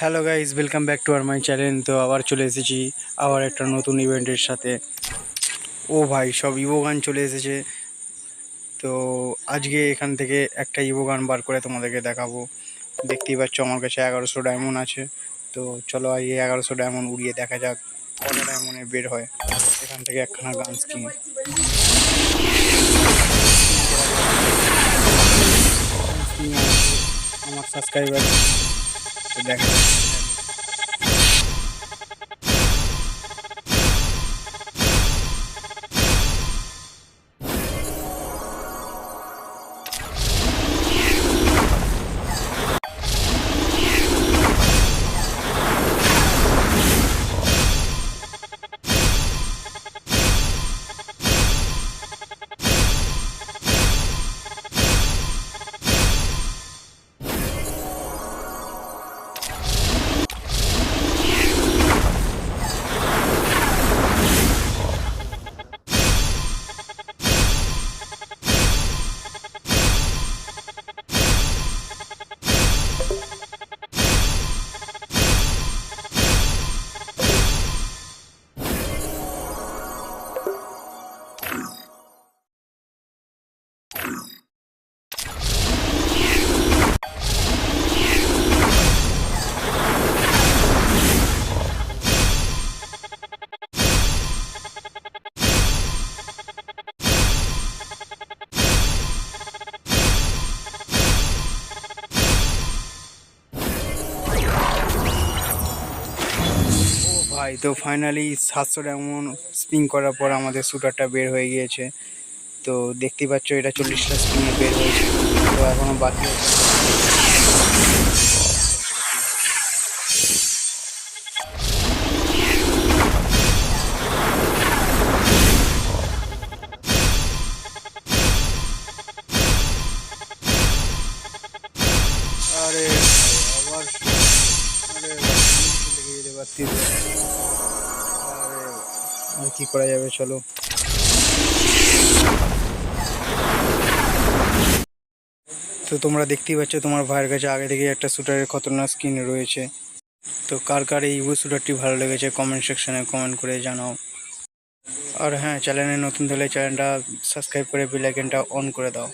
Hello guys, welcome back to আর my channel. তো আবার চলে এসেছি আবার একটা নতুন ইভেন্টের সাথে। ও ভাই, সব ইভো গান চলে এসেছে। তো আজকে এখান থেকে একটা ইভো গান বার করে তোমাদেরকে দেখাবো। দেখতেই পাচ্ছ আমার কাছে 1100 ডায়মন্ড আছে। তো চলো আজকে 1100 ডায়মন্ড উড়িয়ে দেখা যাক কত ডায়মন্ডে বের হয় এখান থেকে একখানা গান স্কিন। আমার সাবস্ক্রাইবার, তো দেখা যাক। ভাই, তো ফাইনালি 700 ডায়মন্ড স্পিন করার পর আমাদের শুটারটা বের হয়ে গিয়েছে। তো দেখতেই পাচ্ছ এটা 40টা স্পিনে বের হয়েছে। তো এখনো বাকি আছে। আরে আবার আরে লেগে যেতে পারতি। আরে আর কি করা যাবে, চলো। তো তোমরা দেখতেই পাচ্ছ তোমার ভাইয়ের কাছে আগে থেকে একটা শুটারের খতরনাক স্কিন রয়েছে। তো কার কার এই ইভো শুটারটি ভালো লেগেছে কমেন্ট সেকশনে কমেন্ট করে জানাও। আর হ্যাঁ, চ্যানেলে নতুন হলে চ্যানেলটা সাবস্ক্রাইব করে বেল আইকনটা অন করে দাও।